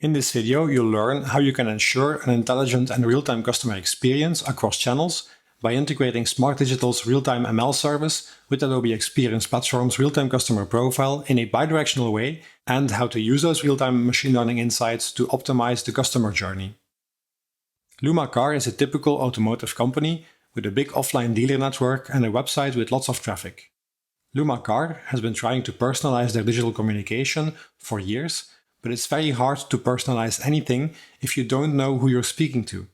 In this video, you'll learn how you can ensure an intelligent and real-time customer experience across channels by integrating Smart Digital's real-time ML service with Adobe Experience Platform's real-time customer profile in a bidirectional way, and how to use those real-time machine learning insights to optimize the customer journey. Luma Car is a typical automotive company with a big offline dealer network and a website with lots of traffic. Luma Car has been trying to personalize their digital communication for years, but it's very hard to personalize anything if you don't know who you're speaking to.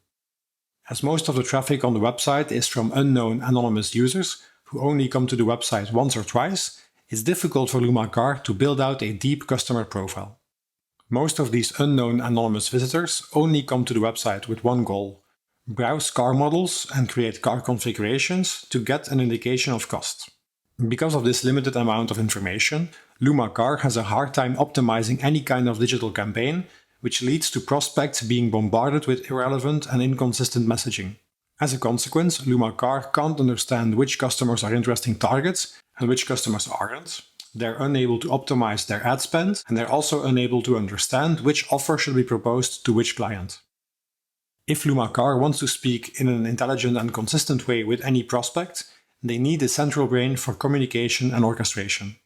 As most of the traffic on the website is from unknown anonymous users who only come to the website once or twice, it's difficult for Luma Car to build out a deep customer profile. Most of these unknown anonymous visitors only come to the website with one goal: browse car models and create car configurations to get an indication of cost. Because of this limited amount of information, Luma Car has a hard time optimizing any kind of digital campaign, which leads to prospects being bombarded with irrelevant and inconsistent messaging. As a consequence, Luma Car can't understand which customers are interesting targets and which customers aren't. They're unable to optimize their ad spend, and they're also unable to understand which offer should be proposed to which client. If Luma Car wants to speak in an intelligent and consistent way with any prospect, they need a central brain for communication and orchestration.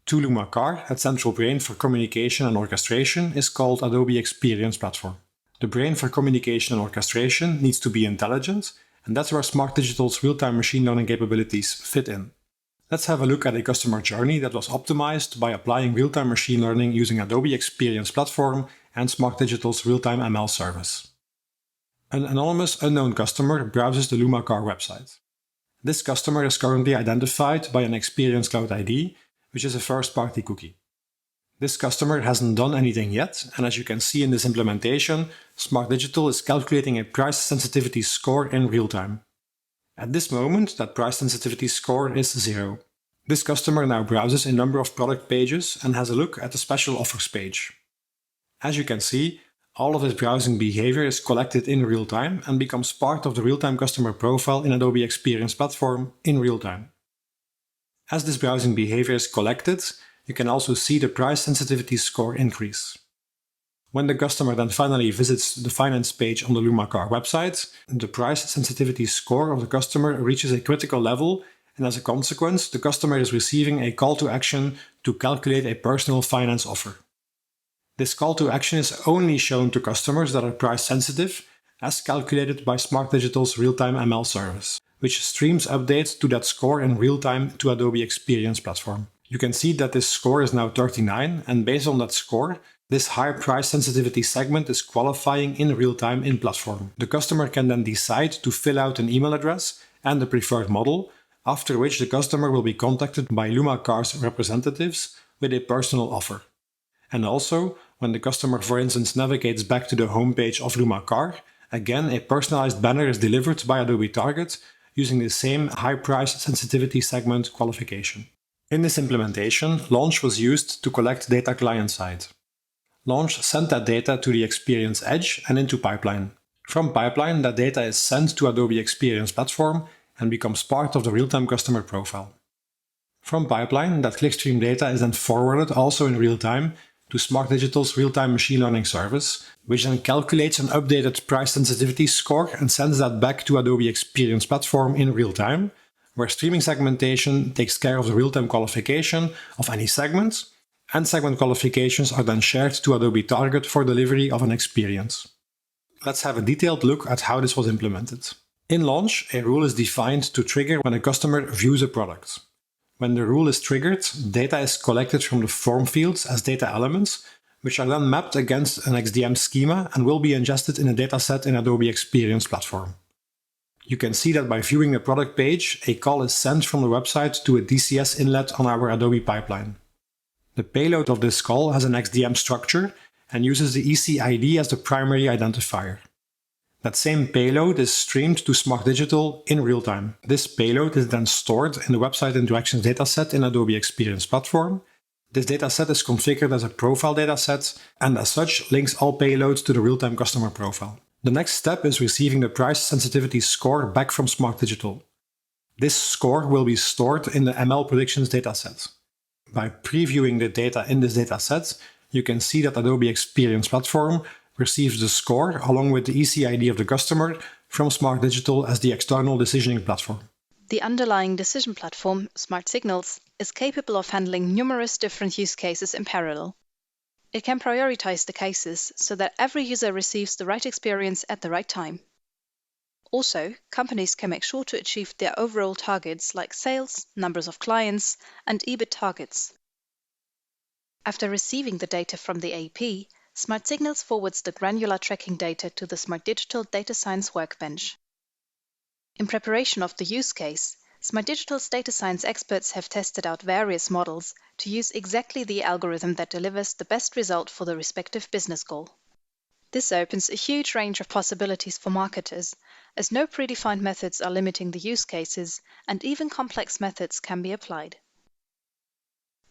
To Luma Car, that central brain for communication and orchestration is called Adobe Experience Platform. The brain for communication and orchestration needs to be intelligent, and that's where Smart Digital's real-time machine learning capabilities fit in. Let's have a look at a customer journey that was optimized by applying real-time machine learning using Adobe Experience Platform and Smart Digital's real-time ML service. An anonymous unknown customer browses the Luma Car website. This customer is currently identified by an Experience Cloud ID, which is a first-party cookie. This customer hasn't done anything yet, and as you can see in this implementation, Smart Digital is calculating a price sensitivity score in real time. At this moment, that price sensitivity score is 0. This customer now browses a number of product pages and has a look at the special offers page. As you can see, all of his browsing behavior is collected in real time and becomes part of the real-time customer profile in Adobe Experience Platform in real time. As this browsing behavior is collected, you can also see the price sensitivity score increase. When the customer then finally visits the finance page on the Luma Car website, the price sensitivity score of the customer reaches a critical level, and as a consequence, the customer is receiving a call to action to calculate a personal finance offer. This call to action is only shown to customers that are price sensitive, as calculated by Smart Digital's real-time ML service, which streams updates to that score in real time to Adobe Experience Platform. You can see that this score is now 39, and based on that score, this high price sensitivity segment is qualifying in real time in Platform. The customer can then decide to fill out an email address and the preferred model, after which the customer will be contacted by Luma Car's representatives with a personal offer. And also, when the customer, for instance, navigates back to the homepage of Luma Car, again a personalized banner is delivered by Adobe Target using the same high price sensitivity segment qualification. In this implementation, Launch was used to collect data client-side. Launch sent that data to the Experience Edge and into Pipeline. From Pipeline, that data is sent to Adobe Experience Platform and becomes part of the real-time customer profile. From Pipeline, that clickstream data is then forwarded also in real time to Smart Digital's real-time machine learning service, which then calculates an updated price sensitivity score and sends that back to Adobe Experience Platform in real time, where streaming segmentation takes care of the real-time qualification of any segments, and segment qualifications are then shared to Adobe Target for delivery of an experience. Let's have a detailed look at how this was implemented. In Launch, a rule is defined to trigger when a customer views a product. When the rule is triggered, data is collected from the form fields as data elements, which are then mapped against an XDM schema and will be ingested in a dataset in Adobe Experience Platform. You can see that by viewing the product page, a call is sent from the website to a DCS inlet on our Adobe pipeline. The payload of this call has an XDM structure and uses the ECID as the primary identifier. That same payload is streamed to Smart Digital in real time. This payload is then stored in the Website Interactions dataset in Adobe Experience Platform. This dataset is configured as a profile dataset and as such links all payloads to the real-time customer profile. The next step is receiving the price sensitivity score back from Smart Digital. This score will be stored in the ML predictions dataset. By previewing the data in this dataset, you can see that Adobe Experience Platform receives the score along with the ECID of the customer from Smart Digital as the external decisioning platform. The underlying decision platform, Smart Signals, is capable of handling numerous different use cases in parallel. It can prioritize the cases so that every user receives the right experience at the right time. Also, companies can make sure to achieve their overall targets like sales, numbers of clients, and EBIT targets. After receiving the data from the AP, Smart Signals forwards the granular tracking data to the Smart Digital Data Science Workbench. In preparation of the use case, Smart Digital's data science experts have tested out various models to use exactly the algorithm that delivers the best result for the respective business goal. This opens a huge range of possibilities for marketers, as no predefined methods are limiting the use cases, and even complex methods can be applied.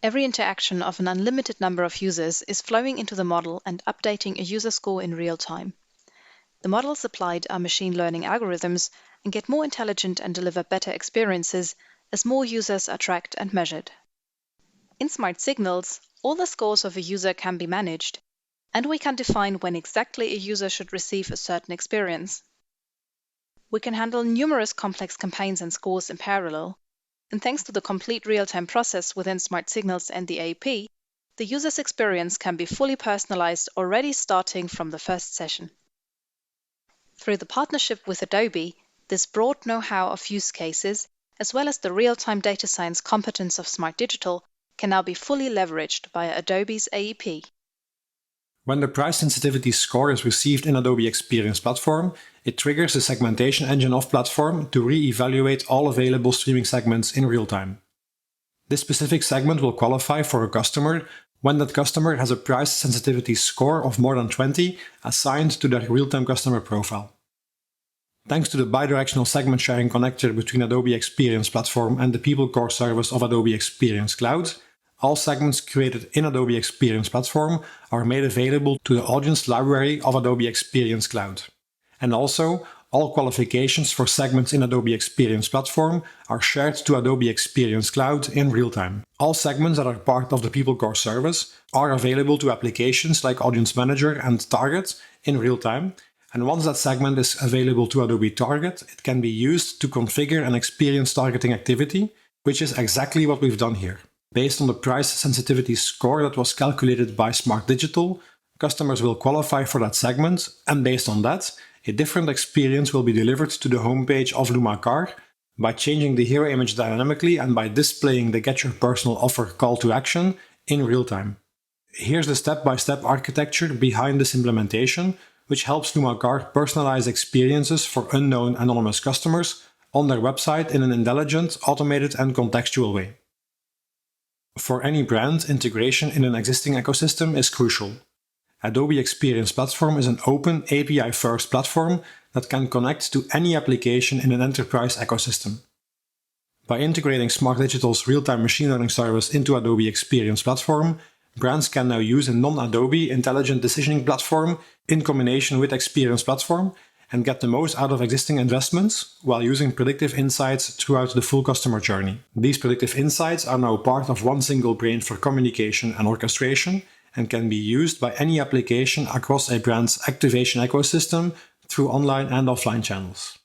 Every interaction of an unlimited number of users is flowing into the model and updating a user score in real time. The models applied are machine learning algorithms and get more intelligent and deliver better experiences as more users are tracked and measured. In Smart Signals, all the scores of a user can be managed, and we can define when exactly a user should receive a certain experience. We can handle numerous complex campaigns and scores in parallel, and thanks to the complete real-time process within Smart Signals and the AP, the user's experience can be fully personalized already starting from the first session. Through the partnership with Adobe, this broad know-how of use cases, as well as the real-time data science competence of Smart Digital, can now be fully leveraged via Adobe's AEP. When the price sensitivity score is received in Adobe Experience Platform, it triggers the segmentation engine of Platform to re-evaluate all available streaming segments in real time. This specific segment will qualify for a customer when that customer has a price sensitivity score of more than 20 assigned to their real-time customer profile. Thanks to the bidirectional segment sharing connector between Adobe Experience Platform and the People Core service of Adobe Experience Cloud, all segments created in Adobe Experience Platform are made available to the audience library of Adobe Experience Cloud. And also, all qualifications for segments in Adobe Experience Platform are shared to Adobe Experience Cloud in real time. All segments that are part of the People Core service are available to applications like Audience Manager and Target in real time. And once that segment is available to Adobe Target, it can be used to configure an experience targeting activity, which is exactly what we've done here. Based on the price sensitivity score that was calculated by Smart Digital, customers will qualify for that segment, and based on that, a different experience will be delivered to the homepage of Luma Car by changing the hero image dynamically and by displaying the Get Your Personal Offer call to action in real time. Here's the step-by-step architecture behind this implementation, which helps Luma Car personalize experiences for unknown anonymous customers on their website in an intelligent, automated and contextual way. For any brand, integration in an existing ecosystem is crucial. Adobe Experience Platform is an open, API-first platform that can connect to any application in an enterprise ecosystem. By integrating Smart Digital's real-time machine learning service into Adobe Experience Platform, brands can now use a non-Adobe intelligent decisioning platform in combination with Experience Platform and get the most out of existing investments while using predictive insights throughout the full customer journey. These predictive insights are now part of one single brain for communication and orchestration and can be used by any application across a brand's activation ecosystem through online and offline channels.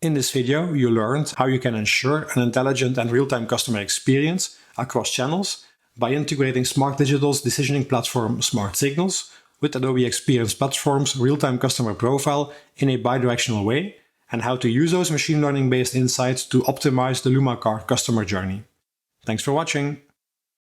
In this video, you learned how you can ensure an intelligent and real-time customer experience across channels by integrating Smart Digital's decisioning platform Smart Signals with Adobe Experience Platform's real-time customer profile in a bidirectional way, and how to use those machine learning-based insights to optimize the Luma Car customer journey. Thanks for watching!